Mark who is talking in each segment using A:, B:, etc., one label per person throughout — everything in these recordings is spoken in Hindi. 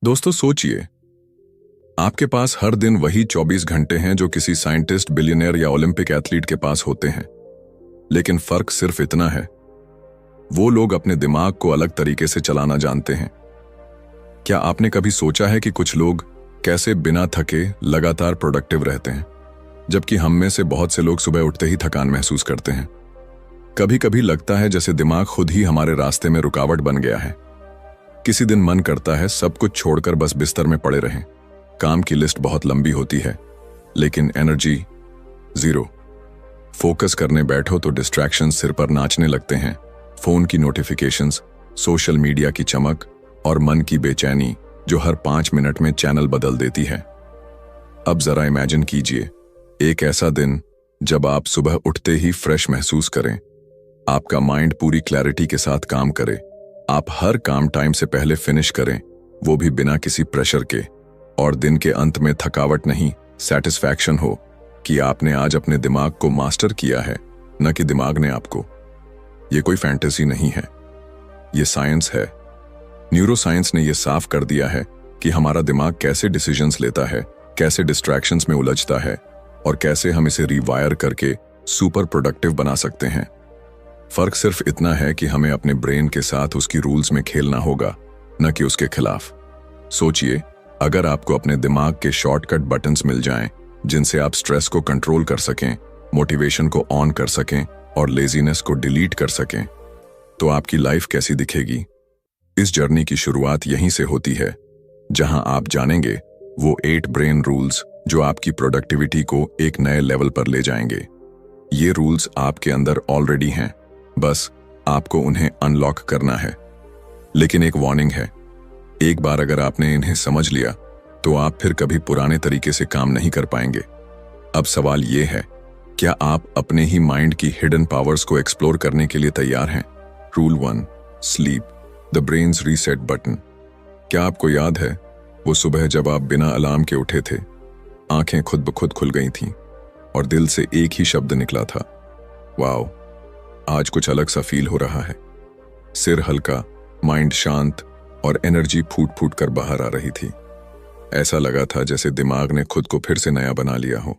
A: दोस्तों सोचिए, आपके पास हर दिन वही 24 घंटे हैं जो किसी साइंटिस्ट, बिलियनियर या ओलंपिक एथलीट के पास होते हैं। लेकिन फर्क सिर्फ इतना है, वो लोग अपने दिमाग को अलग तरीके से चलाना जानते हैं। क्या आपने कभी सोचा है कि कुछ लोग कैसे बिना थके लगातार प्रोडक्टिव रहते हैं, जबकि हम में से बहुत से लोग सुबह उठते ही थकान महसूस करते हैं। कभी कभी लगता है जैसे दिमाग खुद ही हमारे रास्ते में रुकावट बन गया है। किसी दिन मन करता है सब कुछ छोड़कर बस बिस्तर में पड़े रहें। काम की लिस्ट बहुत लंबी होती है, लेकिन एनर्जी जीरो। फोकस करने बैठो तो डिस्ट्रैक्शंस सिर पर नाचने लगते हैं। फोन की नोटिफिकेशंस, सोशल मीडिया की चमक और मन की बेचैनी जो हर 5 मिनट में चैनल बदल देती है। अब जरा इमेजिन कीजिए, एक ऐसा दिन जब आप सुबह उठते ही फ्रेश महसूस करें, आपका माइंड पूरी क्लैरिटी के साथ काम करे, आप हर काम टाइम से पहले फिनिश करें, वो भी बिना किसी प्रेशर के, और दिन के अंत में थकावट नहीं, सेटिस्फैक्शन हो कि आपने आज अपने दिमाग को मास्टर किया है, न कि दिमाग ने आपको। ये कोई फैंटेसी नहीं है, ये साइंस है। न्यूरोसाइंस ने यह साफ कर दिया है कि हमारा दिमाग कैसे डिसीजंस लेता है, कैसे डिस्ट्रैक्शंस में उलझता है और कैसे हम इसे रिवायर करके सुपर प्रोडक्टिव बना सकते हैं। फर्क सिर्फ इतना है कि हमें अपने ब्रेन के साथ उसकी रूल्स में खेलना होगा, न कि उसके खिलाफ। सोचिए, अगर आपको अपने दिमाग के शॉर्टकट बटन्स मिल जाएं, जिनसे आप स्ट्रेस को कंट्रोल कर सकें, मोटिवेशन को ऑन कर सकें और लेजीनेस को डिलीट कर सकें, तो आपकी लाइफ कैसी दिखेगी। इस जर्नी की शुरुआत यहीं से होती है, जहां आप जानेंगे वो 8 ब्रेन रूल्स जो आपकी प्रोडक्टिविटी को एक नए लेवल पर ले जाएंगे। ये रूल्स आपके अंदर ऑलरेडी हैं, बस आपको उन्हें अनलॉक करना है। लेकिन एक वार्निंग है, एक बार अगर आपने इन्हें समझ लिया तो आप फिर कभी पुराने तरीके से काम नहीं कर पाएंगे। अब सवाल ये है, क्या आप अपने ही माइंड की हिडन पावर्स को एक्सप्लोर करने के लिए तैयार हैं? Rule 1, sleep, the brains reset button. क्या आपको याद है वो सुबह जब आप बिना अलार्म के उठे थे, आंखें खुद ब खुद खुल गई थीं और दिल से एक ही शब्द निकला था, वाओ, आज कुछ अलग सा फील हो रहा है। सिर हल्का, माइंड शांत और एनर्जी फूट फूट कर बाहर आ रही थी। ऐसा लगा था जैसे दिमाग ने खुद को फिर से नया बना लिया हो।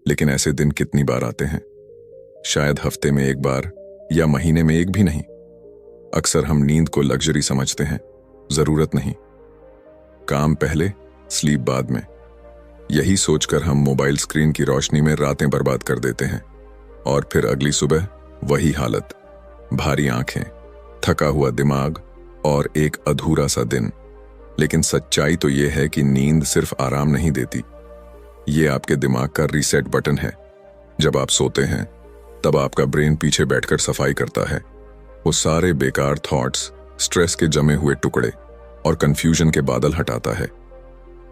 A: लेकिन ऐसे दिन कितनी बार आते हैं? शायद हफ्ते में एक बार या महीने में एक भी नहीं। अक्सर हम नींद को लग्जरी समझते हैं, जरूरत नहीं। काम पहले, स्लीप बाद में। यही सोचकर हम मोबाइल स्क्रीन की रोशनी में रातें बर्बाद कर देते हैं और फिर अगली सुबह वही हालत, भारी आंखें, थका हुआ दिमाग और एक अधूरा सा दिन। लेकिन सच्चाई तो यह है कि नींद सिर्फ आराम नहीं देती, ये आपके दिमाग का रीसेट बटन है। जब आप सोते हैं तब आपका ब्रेन पीछे बैठकर सफाई करता है। वो सारे बेकार थॉट्स, स्ट्रेस के जमे हुए टुकड़े और कंफ्यूजन के बादल हटाता है।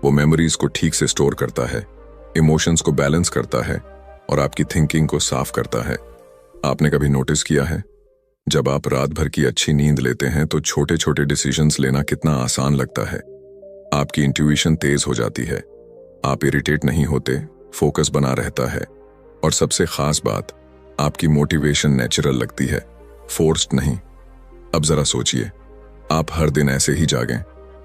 A: वो मेमोरीज को ठीक से स्टोर करता है, इमोशंस को बैलेंस करता है और आपकी थिंकिंग को साफ करता है। आपने कभी नोटिस किया है, जब आप रात भर की अच्छी नींद लेते हैं तो छोटे छोटे डिसीजंस लेना कितना आसान लगता है। आपकी इंट्यूइशन तेज हो जाती है, आप इरिटेट नहीं होते, फोकस बना रहता है और सबसे खास बात, आपकी मोटिवेशन नेचुरल लगती है, फोर्स्ड नहीं। अब जरा सोचिए, आप हर दिन ऐसे ही जागें,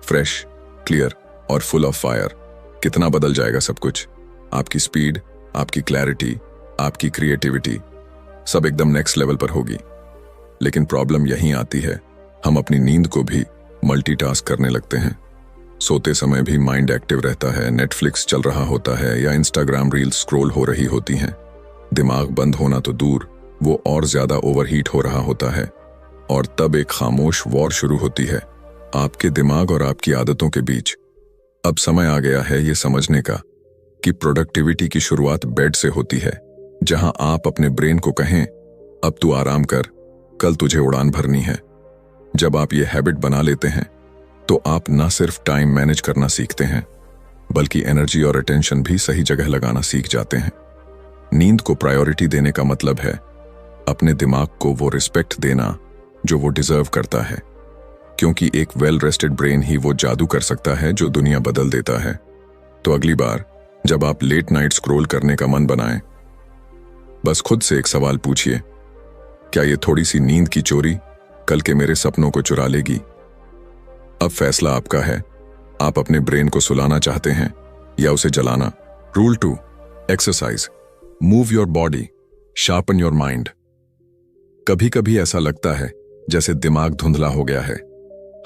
A: फ्रेश, क्लियर और फुल ऑफ फायर, कितना बदल जाएगा सब कुछ। आपकी स्पीड, आपकी क्लैरिटी, आपकी क्रिएटिविटी सब एकदम नेक्स्ट लेवल पर होगी। लेकिन प्रॉब्लम यहीं आती है, हम अपनी नींद को भी मल्टीटास्क करने लगते हैं। सोते समय भी माइंड एक्टिव रहता है, नेटफ्लिक्स चल रहा होता है या इंस्टाग्राम रील्स स्क्रॉल हो रही होती हैं। दिमाग बंद होना तो दूर, वो और ज्यादा ओवरहीट हो रहा होता है और तब एक खामोश वॉर शुरू होती है आपके दिमाग और आपकी आदतों के बीच। अब समय आ गया है ये समझने का कि प्रोडक्टिविटी की शुरुआत बेड से होती है, जहां आप अपने ब्रेन को कहें, अब तू आराम कर, कल तुझे उड़ान भरनी है। जब आप ये हैबिट बना लेते हैं तो आप न सिर्फ टाइम मैनेज करना सीखते हैं, बल्कि एनर्जी और अटेंशन भी सही जगह लगाना सीख जाते हैं। नींद को प्रायोरिटी देने का मतलब है अपने दिमाग को वो रिस्पेक्ट देना जो वो डिजर्व करता है, क्योंकि एक वेल रेस्टेड ब्रेन ही वो जादू कर सकता है जो दुनिया बदल देता है। तो अगली बार जब आप लेट नाइट स्क्रॉल करने का मन बनाएं, बस खुद से एक सवाल पूछिए, क्या ये थोड़ी सी नींद की चोरी कल के मेरे सपनों को चुरा लेगी? अब फैसला आपका है, आप अपने ब्रेन को सुलाना चाहते हैं या उसे जलाना? Rule 2, exercise. Move your body, sharpen your mind. कभी कभी ऐसा लगता है जैसे दिमाग धुंधला हो गया है।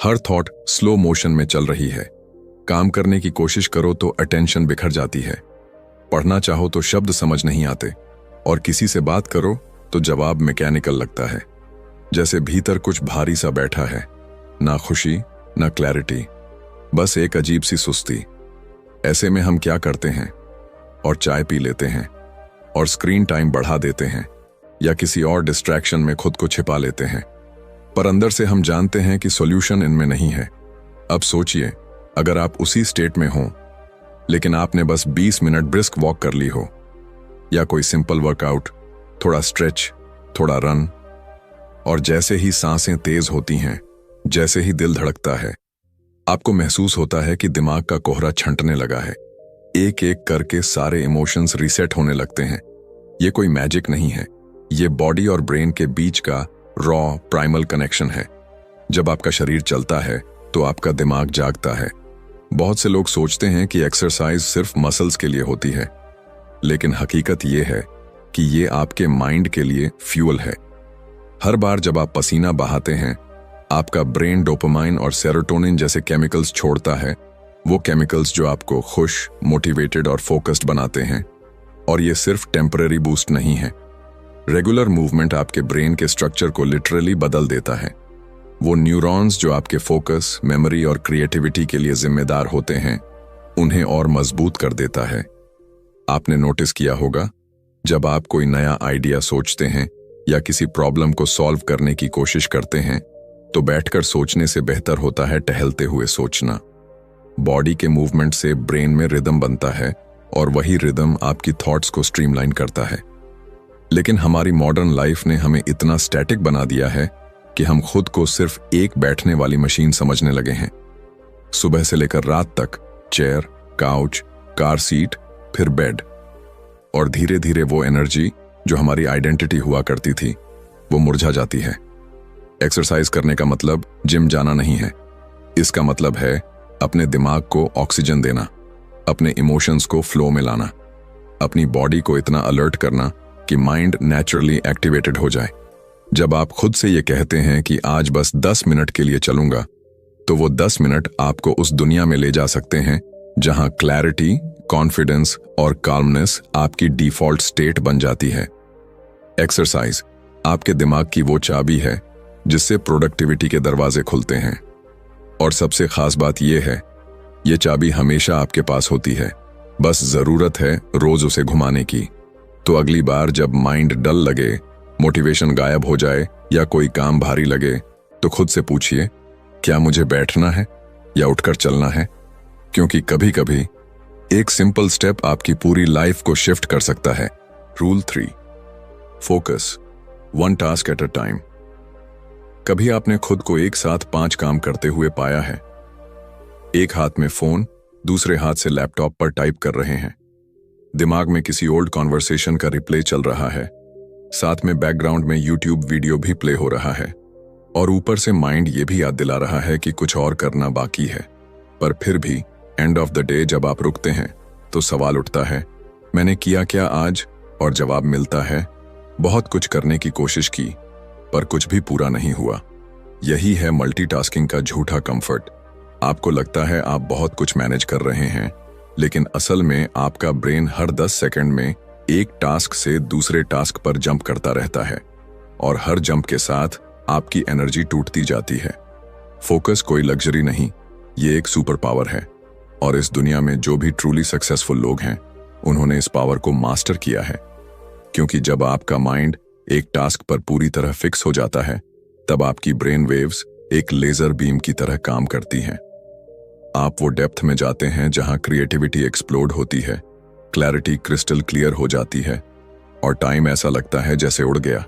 A: हर थॉट स्लो मोशन में चल रही है। काम करने की कोशिश करो तो अटेंशन बिखर जाती है। पढ़ना चाहो तो शब्द समझ नहीं आते, और किसी से बात करो तो जवाब मैकेनिकल लगता है, जैसे भीतर कुछ भारी सा बैठा है। ना खुशी, ना क्लैरिटी, बस एक अजीब सी सुस्ती। ऐसे में हम क्या करते हैं? और चाय पी लेते हैं, और स्क्रीन टाइम बढ़ा देते हैं, या किसी और डिस्ट्रैक्शन में खुद को छिपा लेते हैं। पर अंदर से हम जानते हैं कि सॉल्यूशन इनमें नहीं है। अब सोचिए, अगर आप उसी स्टेट में हों, लेकिन आपने बस 20 मिनट ब्रिस्क वॉक कर ली हो, या कोई सिंपल वर्कआउट, थोड़ा स्ट्रेच, थोड़ा रन, और जैसे ही सांसें तेज होती हैं, जैसे ही दिल धड़कता है, आपको महसूस होता है कि दिमाग का कोहरा छंटने लगा है। एक एक करके सारे इमोशंस रीसेट होने लगते हैं। ये कोई मैजिक नहीं है, ये बॉडी और ब्रेन के बीच का रॉ प्राइमल कनेक्शन है। जब आपका शरीर चलता है तो आपका दिमाग जागता है। बहुत से लोग सोचते हैं कि एक्सरसाइज सिर्फ मसल्स के लिए होती है, लेकिन हकीकत ये है कि ये आपके माइंड के लिए फ्यूल है। हर बार जब आप पसीना बहाते हैं, आपका ब्रेन डोपामाइन और सेरोटोनिन जैसे केमिकल्स छोड़ता है। वो केमिकल्स जो आपको खुश, मोटिवेटेड और फोकस्ड बनाते हैं। और ये सिर्फ टेम्पररी बूस्ट नहीं है। रेगुलर मूवमेंट आपके ब्रेन के स्ट्रक्चर को लिटरली बदल देता है। वो न्यूरॉन्स जो आपके फोकस, मेमोरी और क्रिएटिविटी के लिए जिम्मेदार होते हैं, उन्हें और मजबूत कर देता है। आपने नोटिस किया होगा, जब आप कोई नया आइडिया सोचते हैं या किसी प्रॉब्लम को सॉल्व करने की कोशिश करते हैं, तो बैठकर सोचने से बेहतर होता है टहलते हुए सोचना। बॉडी के मूवमेंट से ब्रेन में रिदम बनता है, और वही रिदम आपकी थॉट्स को स्ट्रीमलाइन करता है। लेकिन हमारी मॉडर्न लाइफ ने हमें इतना स्टैटिक बना दिया है कि हम खुद को सिर्फ एक बैठने वाली मशीन समझने लगे हैं। सुबह से लेकर रात तक चेयर, काउच, कार सीट, फिर बेड, और धीरे धीरे वो एनर्जी जो हमारी आइडेंटिटी हुआ करती थी, वो मुरझा जाती है। एक्सरसाइज करने का मतलब जिम जाना नहीं है। इसका मतलब है अपने दिमाग को ऑक्सीजन देना, अपने इमोशंस को फ्लो में लाना, अपनी बॉडी को इतना अलर्ट करना कि माइंड नेचुरली एक्टिवेटेड हो जाए। जब आप खुद से ये कहते हैं कि आज बस 10 मिनट के लिए चलूंगा, तो वो 10 मिनट आपको उस दुनिया में ले जा सकते हैं जहां क्लैरिटी, कॉन्फिडेंस और काल्मनेस आपकी डिफॉल्ट स्टेट बन जाती है। एक्सरसाइज आपके दिमाग की वो चाबी है जिससे प्रोडक्टिविटी के दरवाजे खुलते हैं। और सबसे खास बात यह है, ये चाबी हमेशा आपके पास होती है, बस जरूरत है रोज उसे घुमाने की। तो अगली बार जब माइंड डल लगे, मोटिवेशन गायब हो जाए या कोई काम भारी लगे, तो खुद से पूछिए, क्या मुझे बैठना है या उठकर चलना है? क्योंकि कभी कभी एक सिंपल स्टेप आपकी पूरी लाइफ को शिफ्ट कर सकता है। Rule 3, focus, 1 task at a time. कभी आपने खुद को एक साथ 5 काम करते हुए पाया है? एक हाथ में फोन, दूसरे हाथ से लैपटॉप पर टाइप कर रहे हैं, दिमाग में किसी ओल्ड कॉन्वर्सेशन का रिप्ले चल रहा है, साथ में बैकग्राउंड में यूट्यूब वीडियो भी प्ले हो रहा है, और ऊपर से माइंड ये भी याद दिला रहा है कि कुछ और करना बाकी है। पर फिर भी एंड ऑफ द डे जब आप रुकते हैं तो सवाल उठता है, मैंने किया क्या आज? और जवाब मिलता है, बहुत कुछ करने की कोशिश की पर कुछ भी पूरा नहीं हुआ। यही है मल्टीटास्किंग का झूठा कंफर्ट। आपको लगता है आप बहुत कुछ मैनेज कर रहे हैं, लेकिन असल में आपका ब्रेन हर 10 सेकंड में एक टास्क से दूसरे टास्क पर जंप करता रहता है, और हर जंप के साथ आपकी एनर्जी टूटती जाती है। फोकस कोई लग्जरी नहीं, ये एक सुपर पावर है, और इस दुनिया में जो भी ट्रूली सक्सेसफुल लोग हैं, उन्होंने इस पावर को मास्टर किया है। क्योंकि जब आपका माइंड एक टास्क पर पूरी तरह फिक्स हो जाता है, तब आपकी ब्रेन वेव्स एक लेजर बीम की तरह काम करती हैं। आप वो डेप्थ में जाते हैं जहां क्रिएटिविटी एक्सप्लोड होती है, क्लैरिटी क्रिस्टल क्लियर हो जाती है, और टाइम ऐसा लगता है जैसे उड़ गया।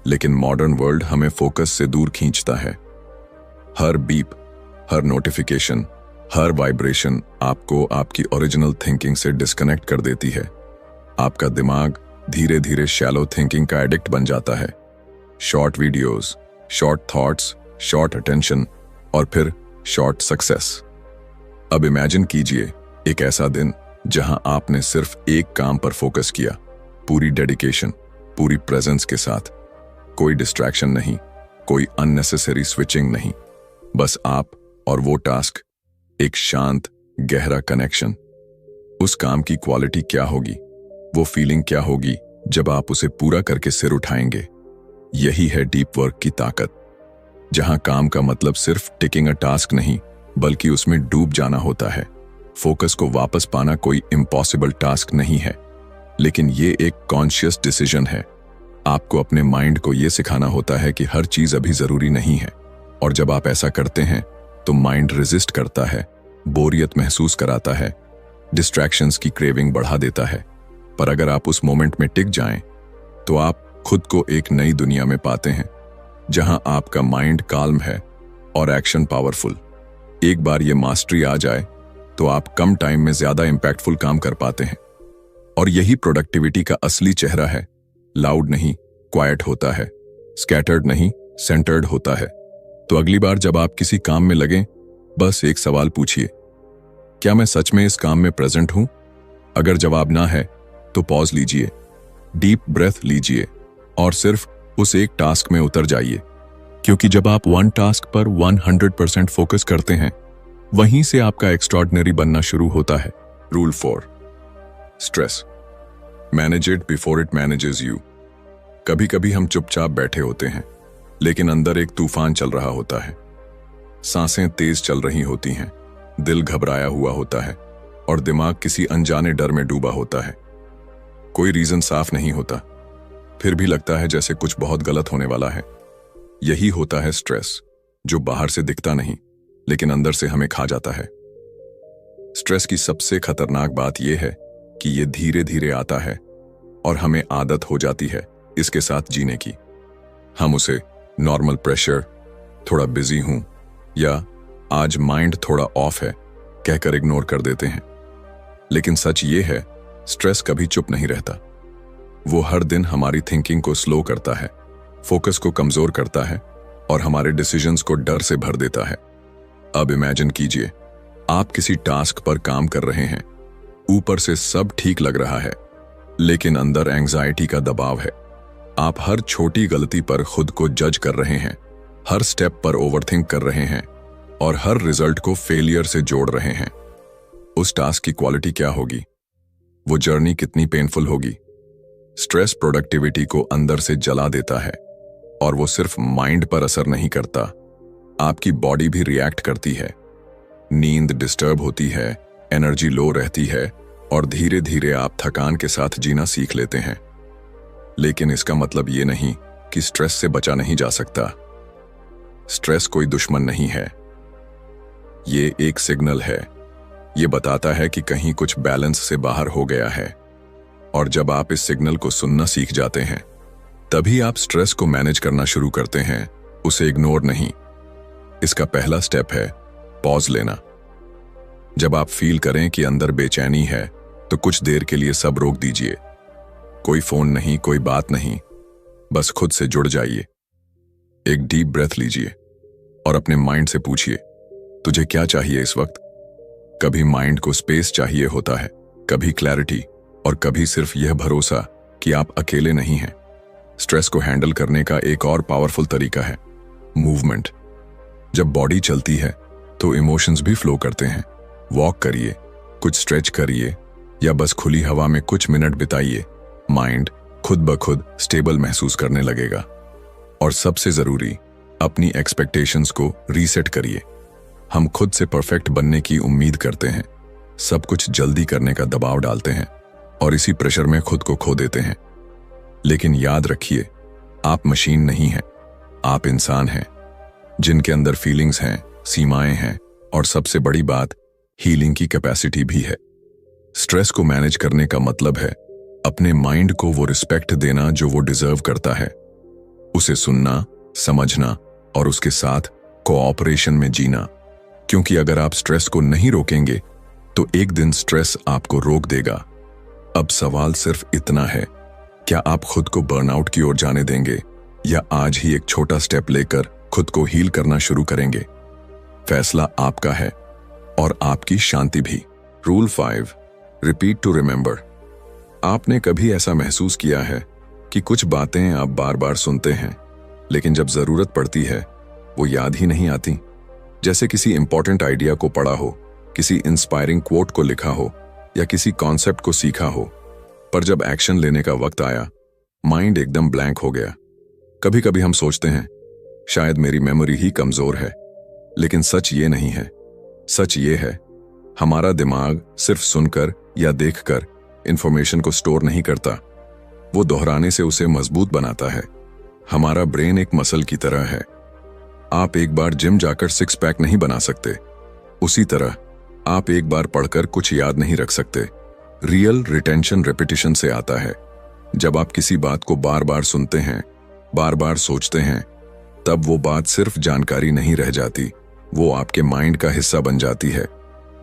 A: लेकिन मॉडर्न वर्ल्ड हमें फोकस से दूर खींचता है। हर बीप, हर नोटिफिकेशन, हर वाइब्रेशन आपको आपकी ओरिजिनल थिंकिंग से डिस्कनेक्ट कर देती है। आपका दिमाग धीरे धीरे शैलो थिंकिंग का एडिक्ट बन जाता है। Short videos, short thoughts, short attention, और फिर शॉर्ट सक्सेस। अब इमेजिन कीजिए एक ऐसा दिन जहां आपने सिर्फ एक काम पर फोकस किया, पूरी डेडिकेशन, पूरी प्रेजेंस के साथ। कोई डिस्ट्रैक्शन नहीं, कोई अननेसेसरी स्विचिंग नहीं, बस आप और वो टास्क, एक शांत गहरा कनेक्शन। उस काम की क्वालिटी क्या होगी, वो फीलिंग क्या होगी जब आप उसे पूरा करके सिर उठाएंगे। यही है डीप वर्क की ताकत, जहां काम का मतलब सिर्फ टिकिंग अ टास्क नहीं, बल्कि उसमें डूब जाना होता है। फोकस को वापस पाना कोई इम्पॉसिबल टास्क नहीं है, लेकिन ये एक कॉन्शियस डिसीजन है। आपको अपने माइंड को यह सिखाना होता है कि हर चीज अभी जरूरी नहीं है, और जब आप ऐसा करते हैं तो माइंड रेजिस्ट करता है, बोरियत महसूस कराता है, डिस्ट्रैक्शंस की क्रेविंग बढ़ा देता है। पर अगर आप उस मोमेंट में टिक जाएं, तो आप खुद को एक नई दुनिया में पाते हैं, जहां आपका माइंड काल्म है और एक्शन पावरफुल। एक बार ये मास्टरी आ जाए तो आप कम टाइम में ज्यादा इंपैक्टफुल काम कर पाते हैं। और यही प्रोडक्टिविटी का असली चेहरा है। लाउड नहीं, क्वाइट होता है, स्कैटर्ड नहीं, सेंटर्ड होता है। तो अगली बार जब आप किसी काम में लगें, बस एक सवाल पूछिए, क्या मैं सच में इस काम में प्रेजेंट हूं? अगर जवाब ना है तो पॉज लीजिए, डीप ब्रेथ लीजिए और सिर्फ उस एक टास्क में उतर जाइए। क्योंकि जब आप वन टास्क पर 100% फोकस करते हैं, वहीं से आपका एक्स्ट्रॉर्डिनरी बनना शुरू होता है। Rule 4, stress manage it before it manages you. कभी कभी हम चुपचाप बैठे होते हैं, लेकिन अंदर एक तूफान चल रहा होता है। सांसें तेज चल रही होती हैं, दिल घबराया हुआ होता है और दिमाग किसी अनजाने डर में डूबा होता है। कोई रीजन साफ नहीं होता, फिर भी लगता है जैसे कुछ बहुत गलत होने वाला है। यही होता है स्ट्रेस, जो बाहर से दिखता नहीं, लेकिन अंदर से हमें खा जाता है। स्ट्रेस की सबसे खतरनाक बात यह है कि यह धीरे धीरे आता है और हमें आदत हो जाती है इसके साथ जीने की। हम उसे नॉर्मल प्रेशर, थोड़ा बिजी हूं या आज माइंड थोड़ा ऑफ है कहकर इग्नोर कर देते हैं। लेकिन सच ये है, स्ट्रेस कभी चुप नहीं रहता। वो हर दिन हमारी थिंकिंग को स्लो करता है, फोकस को कमजोर करता है और हमारे डिसीजंस को डर से भर देता है। अब इमेजिन कीजिए, आप किसी टास्क पर काम कर रहे हैं, ऊपर से सब ठीक लग रहा है, लेकिन अंदर एंग्जाइटी का दबाव है। आप हर छोटी गलती पर खुद को जज कर रहे हैं, हर स्टेप पर ओवरथिंक कर रहे हैं और हर रिजल्ट को फेलियर से जोड़ रहे हैं। उस टास्क की क्वालिटी क्या होगी? वो जर्नी कितनी पेनफुल होगी? स्ट्रेस प्रोडक्टिविटी को अंदर से जला देता है, और वो सिर्फ माइंड पर असर नहीं करता, आपकी बॉडी भी रिएक्ट करती है। नींद डिस्टर्ब होती है, एनर्जी लो रहती है और धीरे धीरे आप थकान के साथ जीना सीख लेते हैं। लेकिन इसका मतलब ये नहीं कि स्ट्रेस से बचा नहीं जा सकता। स्ट्रेस कोई दुश्मन नहीं है, ये एक सिग्नल है। ये बताता है कि कहीं कुछ बैलेंस से बाहर हो गया है, और जब आप इस सिग्नल को सुनना सीख जाते हैं, तभी आप स्ट्रेस को मैनेज करना शुरू करते हैं, उसे इग्नोर नहीं। इसका पहला स्टेप है पॉज लेना। जब आप फील करें कि अंदर बेचैनी है, तो कुछ देर के लिए सब रोक दीजिए। कोई फोन नहीं, कोई बात नहीं, बस खुद से जुड़ जाइए। एक डीप ब्रेथ लीजिए और अपने माइंड से पूछिए, तुझे क्या चाहिए इस वक्त? कभी माइंड को स्पेस चाहिए होता है, कभी क्लैरिटी, और कभी सिर्फ यह भरोसा कि आप अकेले नहीं हैं। स्ट्रेस को हैंडल करने का एक और पावरफुल तरीका है मूवमेंट। जब बॉडी चलती है तो इमोशंस भी फ्लो करते हैं। वॉक करिए, कुछ स्ट्रेच करिए या बस खुली हवा में कुछ मिनट बिताइए। माइंड खुद ब खुद स्टेबल महसूस करने लगेगा। और सबसे जरूरी, अपनी एक्सपेक्टेशंस को रीसेट करिए। हम खुद से परफेक्ट बनने की उम्मीद करते हैं, सब कुछ जल्दी करने का दबाव डालते हैं और इसी प्रेशर में खुद को खो देते हैं। लेकिन याद रखिए, आप मशीन नहीं हैं, आप इंसान हैं, जिनके अंदर फीलिंग्स हैं, सीमाएं हैं और सबसे बड़ी बात, हीलिंग की कैपेसिटी भी है। स्ट्रेस को मैनेज करने का मतलब है अपने माइंड को वो रिस्पेक्ट देना जो वो डिजर्व करता है, उसे सुनना, समझना और उसके साथ कोऑपरेशन में जीना। क्योंकि अगर आप स्ट्रेस को नहीं रोकेंगे तो एक दिन स्ट्रेस आपको रोक देगा। अब सवाल सिर्फ इतना है, क्या आप खुद को बर्नआउट की ओर जाने देंगे या आज ही एक छोटा स्टेप लेकर खुद को हील करना शुरू करेंगे? फैसला आपका है और आपकी शांति भी। Rule 5, repeat to remember. आपने कभी ऐसा महसूस किया है कि कुछ बातें आप बार बार सुनते हैं, लेकिन जब जरूरत पड़ती है वो याद ही नहीं आती? जैसे किसी इंपॉर्टेंट आइडिया को पढ़ा हो, किसी इंस्पायरिंग कोट को लिखा हो या किसी कॉन्सेप्ट को सीखा हो, पर जब एक्शन लेने का वक्त आया, माइंड एकदम ब्लैंक हो गया। कभी कभी हम सोचते हैं शायद मेरी मेमोरी ही कमजोर है, लेकिन सच ये नहीं है। सच ये है, हमारा दिमाग सिर्फ सुनकर या देखकर इंफॉर्मेशन को स्टोर नहीं करता, वो दोहराने से उसे मजबूत बनाता है। हमारा ब्रेन एक मसल की तरह है। आप एक बार जिम जाकर 6 पैक नहीं बना सकते, उसी तरह आप एक बार पढ़कर कुछ याद नहीं रख सकते। रियल रिटेंशन रेपिटेशन से आता है। जब आप किसी बात को बार बार सुनते हैं, बार बार सोचते हैं, तब वो बात सिर्फ जानकारी नहीं रह जाती, वो आपके माइंड का हिस्सा बन जाती है।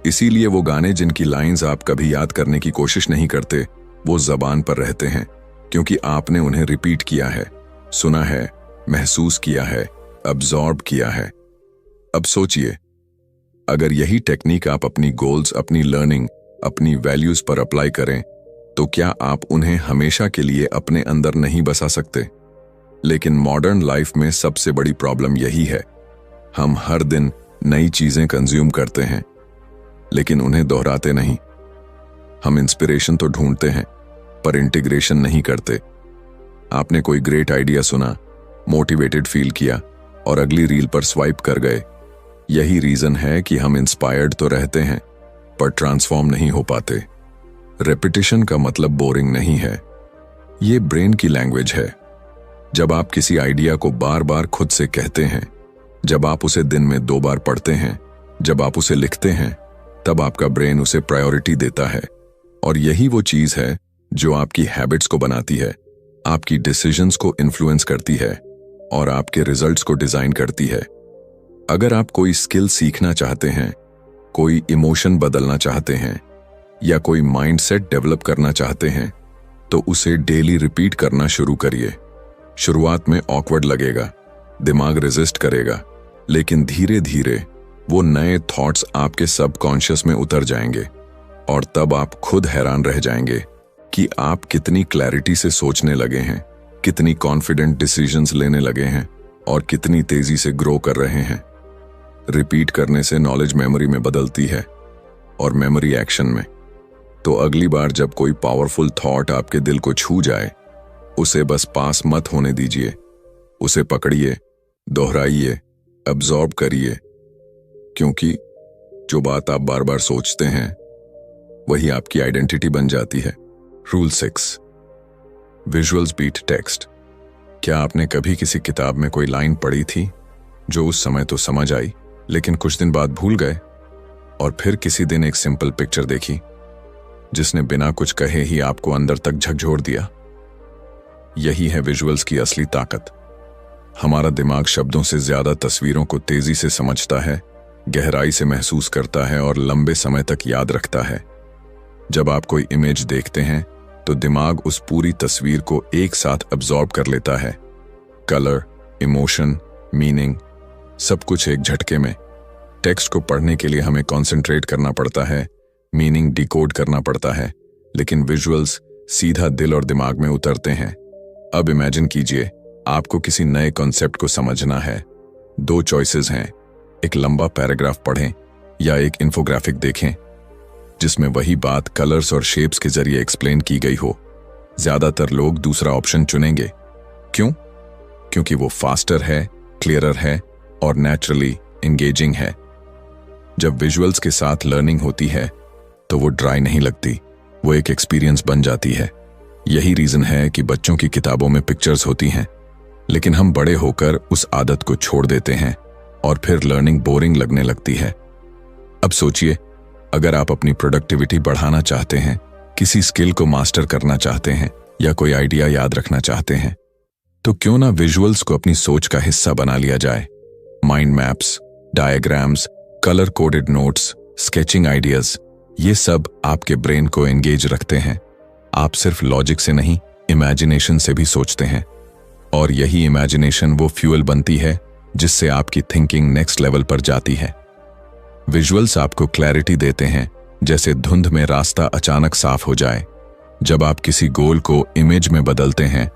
A: इसीलिए वो गाने जिनकी लाइंस आप कभी याद करने की कोशिश नहीं करते, वो जबान पर रहते हैं, क्योंकि आपने उन्हें रिपीट किया है, सुना है, महसूस किया है, अब्सॉर्ब किया है। अब सोचिए, अगर यही टेक्निक आप अपनी गोल्स, अपनी लर्निंग, अपनी वैल्यूज पर अप्लाई करें, तो क्या आप उन्हें हमेशा के लिए अपने अंदर नहीं बसा सकते? लेकिन मॉडर्न लाइफ में सबसे बड़ी प्रॉब्लम यही है, हम हर दिन नई चीजें कंज्यूम करते हैं, लेकिन उन्हें दोहराते नहीं। हम इंस्पिरेशन तो ढूंढते हैं, पर इंटीग्रेशन नहीं करते। आपने कोई ग्रेट आइडिया सुना, मोटिवेटेड फील किया और अगली रील पर स्वाइप कर गए। यही रीजन है कि हम इंस्पायर्ड तो रहते हैं, पर ट्रांसफॉर्म नहीं हो पाते। रेपिटेशन का मतलब बोरिंग नहीं है, ये ब्रेन की लैंग्वेज है। जब आप किसी आइडिया को बार बार खुद से कहते हैं, जब आप उसे दिन में 2 बार पढ़ते हैं, जब आप उसे लिखते हैं, तब आपका ब्रेन उसे प्रायोरिटी देता है। और यही वो चीज है जो आपकी हैबिट्स को बनाती है, आपकी डिसीजंस को इन्फ्लुएंस करती है और आपके रिजल्ट्स को डिजाइन करती है। अगर आप कोई स्किल सीखना चाहते हैं, कोई इमोशन बदलना चाहते हैं या कोई माइंडसेट डेवलप करना चाहते हैं, तो उसे डेली रिपीट करना शुरू करिए। शुरुआत में ऑकवर्ड लगेगा, दिमाग रेजिस्ट करेगा, लेकिन धीरे धीरे वो नए थॉट्स आपके सबकॉन्शियस में उतर जाएंगे और तब आप खुद हैरान रह जाएंगे कि आप कितनी क्लैरिटी से सोचने लगे हैं, कितनी कॉन्फिडेंट डिसीजंस लेने लगे हैं और कितनी तेजी से ग्रो कर रहे हैं। रिपीट करने से नॉलेज मेमोरी में बदलती है और मेमोरी एक्शन में। तो अगली बार जब कोई पावरफुल थॉट आपके दिल को छू जाए, उसे बस पास मत होने दीजिए, उसे पकड़िए, दोहराइए, अब्सॉर्ब करिए, क्योंकि जो बात आप बार बार सोचते हैं वही आपकी आइडेंटिटी बन जाती है। Rule 6, visuals beat text. क्या आपने कभी किसी किताब में कोई लाइन पढ़ी थी जो उस समय तो समझ आई, लेकिन कुछ दिन बाद भूल गए, और फिर किसी दिन एक सिंपल पिक्चर देखी जिसने बिना कुछ कहे ही आपको अंदर तक झकझोर दिया? यही है विजुअल्स की असली ताकत। हमारा दिमाग शब्दों से ज्यादा तस्वीरों को तेजी से समझता है, गहराई से महसूस करता है और लंबे समय तक याद रखता है। जब आप कोई इमेज देखते हैं तो दिमाग उस पूरी तस्वीर को एक साथ अब्सॉर्ब कर लेता है। कलर, इमोशन, मीनिंग, सब कुछ एक झटके में। टेक्स्ट को पढ़ने के लिए हमें कंसंट्रेट करना पड़ता है, मीनिंग डिकोड करना पड़ता है, लेकिन विजुअल्स सीधा दिल और दिमाग में उतरते हैं। अब इमेजिन कीजिए, आपको किसी नए कॉन्सेप्ट को समझना है। 2 चॉइसेस हैं, एक लंबा पैराग्राफ पढ़ें या एक इन्फोग्राफिक देखें जिसमें वही बात कलर्स और शेप्स के जरिए एक्सप्लेन की गई हो। ज्यादातर लोग दूसरा ऑप्शन चुनेंगे। क्यों? क्योंकि वो फास्टर है, क्लियरर है और नेचुरली एंगेजिंग है। जब विजुअल्स के साथ लर्निंग होती है तो वो ड्राई नहीं लगती, वो एक एक्सपीरियंस बन जाती है। यही रीजन है कि बच्चों की किताबों में पिक्चर्स होती हैं, लेकिन हम बड़े होकर उस आदत को छोड़ देते हैं और फिर लर्निंग बोरिंग लगने लगती है। अब सोचिए, अगर आप अपनी प्रोडक्टिविटी बढ़ाना चाहते हैं, किसी स्किल को मास्टर करना चाहते हैं या कोई आइडिया याद रखना चाहते हैं, तो क्यों ना विजुअल्स को अपनी सोच का हिस्सा बना लिया जाए। Mind maps, diagrams, colour coded notes, sketching ideas, ये सब आपके ब्रेन को एंगेज रखते हैं। आप सिर्फ लॉजिक से नहीं, इमेजिनेशन से भी सोचते हैं, और यही इमेजिनेशन वो फ्यूल बनती है जिससे आपकी थिंकिंग नेक्स्ट लेवल पर जाती है। विजुअल्स आपको क्लैरिटी देते हैं, जैसे धुंध में रास्ता अचानक साफ हो जाए। जब आप किसी गोल को इमेज में बदलते हैं,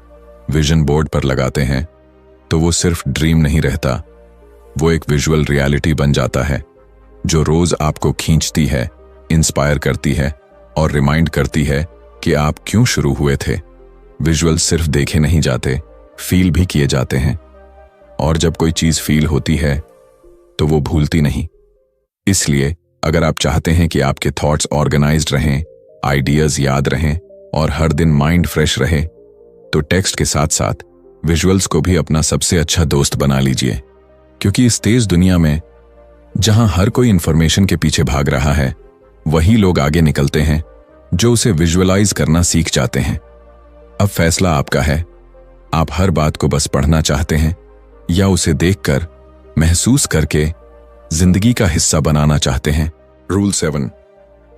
A: विजन बोर्ड पर लगाते हैं, तो वो सिर्फ ड्रीम नहीं रहता, वो एक विजुअल रियलिटी बन जाता है जो रोज आपको खींचती है, इंस्पायर करती है और रिमाइंड करती है कि आप क्यों शुरू हुए थे। विजुअल सिर्फ देखे नहीं जाते, फील भी किए जाते हैं, और जब कोई चीज फील होती है तो वो भूलती नहीं। इसलिए अगर आप चाहते हैं कि आपके थॉट्स ऑर्गेनाइज्ड रहें, आइडियाज याद रहें और हर दिन माइंड फ्रेश रहे, तो टेक्स्ट के साथ साथ विजुअल्स को भी अपना सबसे अच्छा दोस्त बना लीजिए। क्योंकि इस तेज दुनिया में जहां हर कोई इंफॉर्मेशन के पीछे भाग रहा है, वही लोग आगे निकलते हैं जो उसे विजुअलाइज करना सीख जाते हैं। अब फैसला आपका है, आप हर बात को बस पढ़ना चाहते हैं या उसे देखकर, महसूस करके जिंदगी का हिस्सा बनाना चाहते हैं। Rule 7,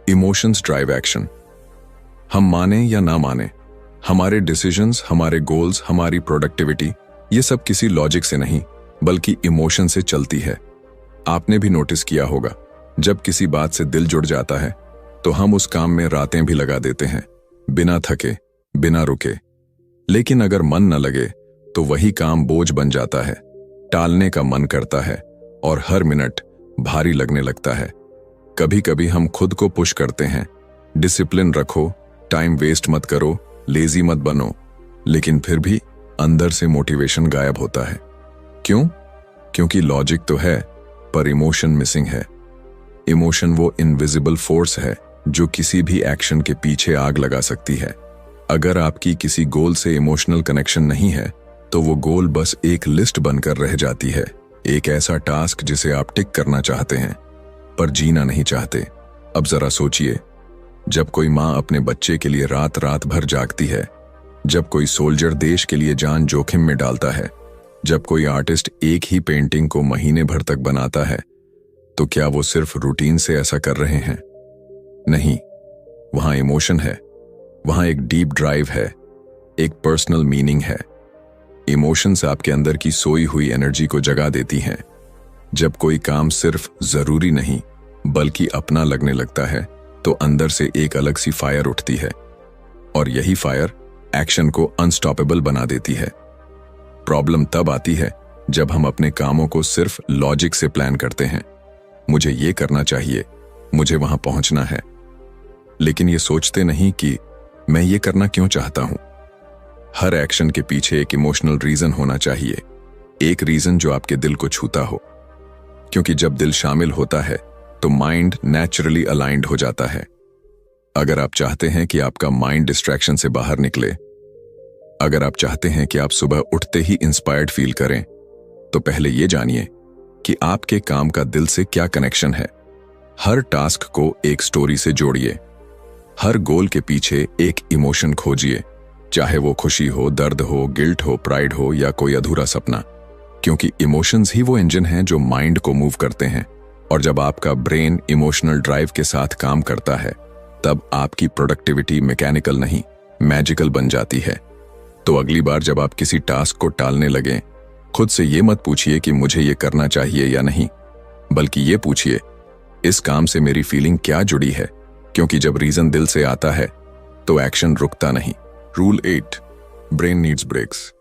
A: emotions drive action. हम माने या ना माने, हमारे डिसीजंस, हमारे गोल्स, हमारी प्रोडक्टिविटी, ये सब किसी लॉजिक से नहीं बल्कि इमोशन से चलती है। आपने भी नोटिस किया होगा, जब किसी बात से दिल जुड़ जाता है तो हम उस काम में रातें भी लगा देते हैं, बिना थके, बिना रुके। लेकिन अगर मन न लगे तो वही काम बोझ बन जाता है, टालने का मन करता है और हर मिनट भारी लगने लगता है। कभी कभी हम खुद को पुश करते हैं, डिसिप्लिन रखो, टाइम वेस्ट मत करो, लेजी मत बनो, लेकिन फिर भी अंदर से मोटिवेशन गायब होता है। क्यों? क्योंकि लॉजिक तो है पर इमोशन मिसिंग है। इमोशन वो इनविजिबल फोर्स है जो किसी भी एक्शन के पीछे आग लगा सकती है। अगर आपकी किसी गोल से इमोशनल कनेक्शन नहीं है तो वो गोल बस एक लिस्ट बनकर रह जाती है, एक ऐसा टास्क जिसे आप टिक करना चाहते हैं पर जीना नहीं चाहते। अब जरा सोचिए, जब कोई माँ अपने बच्चे के लिए रात रात भर जागती है, जब कोई सोल्जर देश के लिए जान जोखिम में डालता है, जब कोई आर्टिस्ट एक ही पेंटिंग को महीने भर तक बनाता है, तो क्या वो सिर्फ रूटीन से ऐसा कर रहे हैं? नहीं, वहां इमोशन है, वहां एक डीप ड्राइव है, एक पर्सनल मीनिंग है। इमोशंस आपके अंदर की सोई हुई एनर्जी को जगा देती हैं। जब कोई काम सिर्फ जरूरी नहीं बल्कि अपना लगने लगता है तो अंदर से एक अलग सी फायर उठती है, और यही फायर एक्शन को अनस्टॉपेबल बना देती है। प्रॉब्लम तब आती है जब हम अपने कामों को सिर्फ लॉजिक से प्लान करते हैं, मुझे ये करना चाहिए, मुझे वहां पहुंचना है, लेकिन ये सोचते नहीं कि मैं ये करना क्यों चाहता हूं। हर एक्शन के पीछे एक इमोशनल रीजन होना चाहिए, एक रीजन जो आपके दिल को छूता हो, क्योंकि जब दिल शामिल होता है तो माइंड नेचुरली अलाइंड हो जाता है। अगर आप चाहते हैं कि आपका माइंड डिस्ट्रैक्शन से बाहर निकले, अगर आप चाहते हैं कि आप सुबह उठते ही इंस्पायर्ड फील करें, तो पहले ये जानिए कि आपके काम का दिल से क्या कनेक्शन है। हर टास्क को एक स्टोरी से जोड़िए, हर गोल के पीछे एक इमोशन खोजिए, चाहे वो खुशी हो, दर्द हो, गिल्ट हो, प्राइड हो या कोई अधूरा सपना, क्योंकि इमोशंस ही वो इंजन हैं जो माइंड को मूव करते हैं। और जब आपका ब्रेन इमोशनल ड्राइव के साथ काम करता है, तब आपकी प्रोडक्टिविटी मैकेनिकल नहीं, मैजिकल बन जाती है। तो अगली बार जब आप किसी टास्क को टालने लगें, खुद से ये मत पूछिए कि मुझे ये करना चाहिए या नहीं, बल्कि ये पूछिए, इस काम से मेरी फीलिंग क्या जुड़ी है, क्योंकि जब रीजन दिल से आता है तो एक्शन रुकता नहीं। Rule 8, brain needs breaks.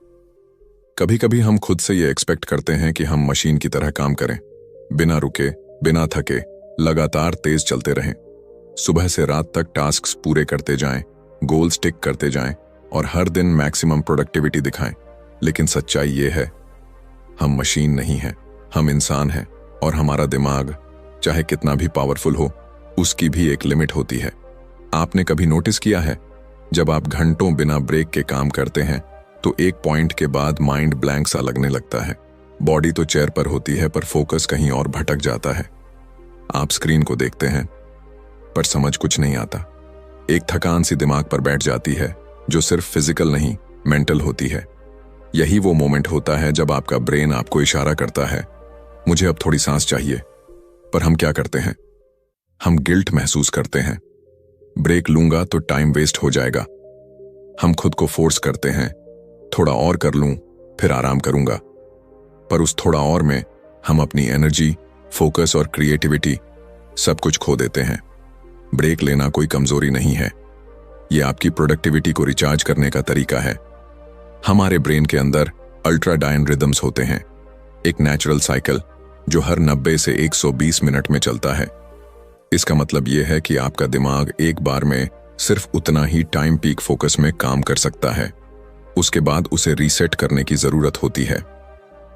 A: कभी कभी हम खुद से ये एक्सपेक्ट करते हैं कि हम मशीन की तरह काम करें, बिना रुके, बिना थके, लगातार तेज चलते रहें, सुबह से रात तक टास्क्स पूरे करते जाएं, गोल्स टिक करते जाएं और हर दिन मैक्सिमम प्रोडक्टिविटी दिखाएं। लेकिन सच्चाई ये है, हम मशीन नहीं हैं, हम इंसान हैं, और हमारा दिमाग चाहे कितना भी पावरफुल हो, उसकी भी एक लिमिट होती है। आपने कभी नोटिस किया है, जब आप घंटों बिना ब्रेक के काम करते हैं तो एक पॉइंट के बाद माइंड ब्लैंक सा लगने लगता है। बॉडी तो चेयर पर होती है पर फोकस कहीं और भटक जाता है। आप स्क्रीन को देखते हैं पर समझ कुछ नहीं आता। एक थकान सी दिमाग पर बैठ जाती है जो सिर्फ फिजिकल नहीं, मेंटल होती है। यही वो मोमेंट होता है जब आपका ब्रेन आपको इशारा करता है, मुझे अब थोड़ी सांस चाहिए। पर हम क्या करते हैं? हम गिल्ट महसूस करते हैं, ब्रेक लूंगा तो टाइम वेस्ट हो जाएगा। हम खुद को फोर्स करते हैं, थोड़ा और कर लूं फिर आराम करूंगा। पर उस थोड़ा और में हम अपनी एनर्जी, फोकस और क्रिएटिविटी सब कुछ खो देते हैं। ब्रेक लेना कोई कमजोरी नहीं है, ये आपकी प्रोडक्टिविटी को रिचार्ज करने का तरीका है। हमारे ब्रेन के अंदर अल्ट्राडाइन रिदम्स होते हैं, एक नेचुरल साइकिल जो हर 90 से 120 मिनट में चलता है। इसका मतलब यह है कि आपका दिमाग एक बार में सिर्फ उतना ही टाइम पीक फोकस में काम कर सकता है, उसके बाद उसे रीसेट करने की जरूरत होती है।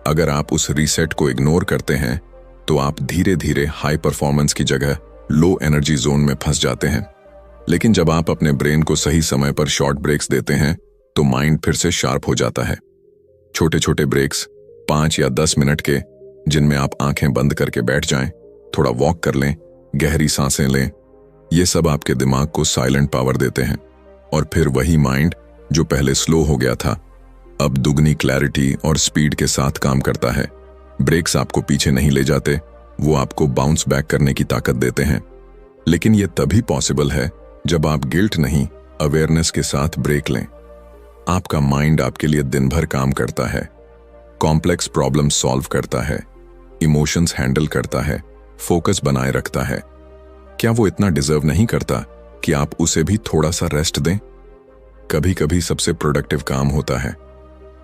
A: अगर आप उस रीसेट को इग्नोर करते हैं तो आप धीरे धीरे हाई परफॉर्मेंस की जगह लो एनर्जी जोन में फंस जाते हैं। लेकिन जब आप अपने ब्रेन को सही समय पर शॉर्ट ब्रेक्स देते हैं तो माइंड फिर से शार्प हो जाता है। छोटे छोटे ब्रेक्स 5 या 10 मिनट के, जिनमें आप आंखें बंद करके बैठ जाएं, थोड़ा वॉक कर लें, गहरी सांसें लें, ये सब आपके दिमाग को साइलेंट पावर देते हैं। और फिर वही माइंड जो पहले स्लो हो गया था अब दुगनी क्लैरिटी और स्पीड के साथ काम करता है। ब्रेक्स आपको पीछे नहीं ले जाते, वो आपको बाउंस बैक करने की ताकत देते हैं। लेकिन यह तभी पॉसिबल है जब आप गिल्ट नहीं, अवेयरनेस के साथ ब्रेक लें। आपका माइंड आपके लिए दिन भर काम करता है, कॉम्प्लेक्स प्रॉब्लम सॉल्व करता है, इमोशंस हैंडल करता है, फोकस बनाए रखता है। क्या वो इतना डिजर्व नहीं करता कि आप उसे भी थोड़ा सा रेस्ट दें? कभी कभी सबसे प्रोडक्टिव काम होता है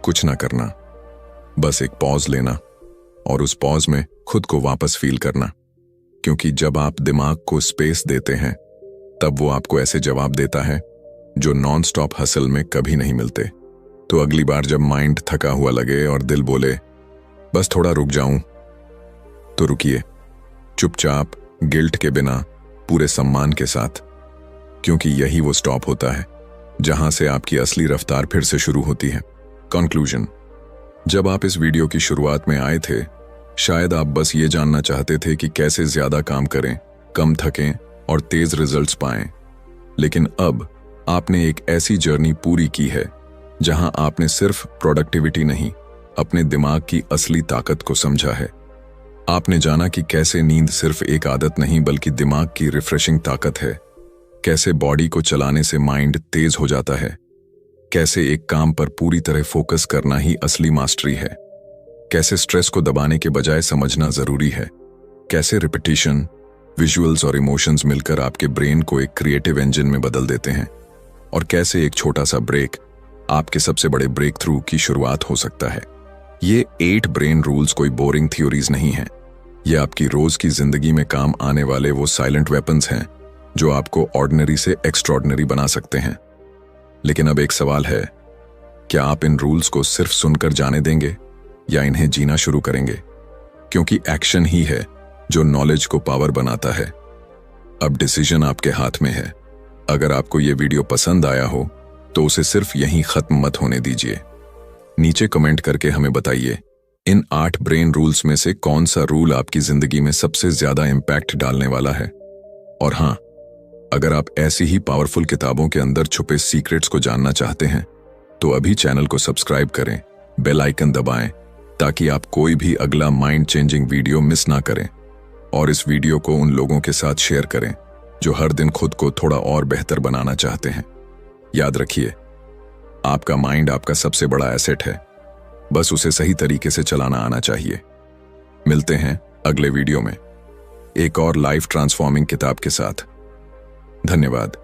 A: कुछ ना करना, बस एक पॉज लेना और उस पॉज में खुद को वापस फील करना। क्योंकि जब आप दिमाग को स्पेस देते हैं तब वो आपको ऐसे जवाब देता है जो नॉन स्टॉप हसल में कभी नहीं मिलते। तो अगली बार जब माइंड थका हुआ लगे और दिल बोले बस थोड़ा रुक जाऊं, तो रुकिए, चुपचाप, गिल्ट के बिना, पूरे सम्मान के साथ। क्योंकि यही वो स्टॉप होता है जहां से आपकी असली रफ्तार फिर से शुरू होती है। कंक्लूजन: जब आप इस वीडियो की शुरुआत में आए थे, शायद आप बस ये जानना चाहते थे कि कैसे ज्यादा काम करें, कम थकें और तेज रिजल्ट्स पाएं। लेकिन अब आपने एक ऐसी जर्नी पूरी की है जहां आपने सिर्फ प्रोडक्टिविटी नहीं, अपने दिमाग की असली ताकत को समझा है। आपने जाना कि कैसे नींद सिर्फ एक आदत नहीं बल्कि दिमाग की रिफ्रेशिंग ताकत है, कैसे बॉडी को चलाने से माइंड तेज हो जाता है, कैसे एक काम पर पूरी तरह फोकस करना ही असली मास्टरी है, कैसे स्ट्रेस को दबाने के बजाय समझना जरूरी है, कैसे रिपीटिशन, विजुअल्स और इमोशंस मिलकर आपके ब्रेन को एक क्रिएटिव इंजन में बदल देते हैं, और कैसे एक छोटा सा ब्रेक आपके सबसे बड़े ब्रेक थ्रू की शुरुआत हो सकता है। ये 8 ब्रेन रूल्स कोई बोरिंग थ्योरीज नहीं है, ये आपकी रोज की जिंदगी में काम आने वाले वो साइलेंट वेपन्स हैं जो आपको ऑर्डिनरी से एक्स्ट्रॉर्डिनरी बना सकते हैं। लेकिन अब एक सवाल है, क्या आप इन रूल्स को सिर्फ सुनकर जाने देंगे या इन्हें जीना शुरू करेंगे? क्योंकि एक्शन ही है जो नॉलेज को पावर बनाता है। अब डिसीजन आपके हाथ में है। अगर आपको ये वीडियो पसंद आया हो तो उसे सिर्फ यहीं खत्म मत होने दीजिए। नीचे कमेंट करके हमें बताइए इन 8 ब्रेन रूल्स में से कौन सा रूल आपकी जिंदगी में सबसे ज्यादा इंपैक्ट डालने वाला है। और हाँ, अगर आप ऐसी ही पावरफुल किताबों के अंदर छुपे सीक्रेट्स को जानना चाहते हैं तो अभी चैनल को सब्सक्राइब करें, बेल आइकन दबाएं ताकि आप कोई भी अगला माइंड चेंजिंग वीडियो मिस ना करें। और इस वीडियो को उन लोगों के साथ शेयर करें जो हर दिन खुद को थोड़ा और बेहतर बनाना चाहते हैं। याद रखिए, आपका माइंड आपका सबसे बड़ा एसेट है, बस उसे सही तरीके से चलाना आना चाहिए। मिलते हैं अगले वीडियो में एक और लाइफ ट्रांसफॉर्मिंग किताब के साथ। धन्यवाद।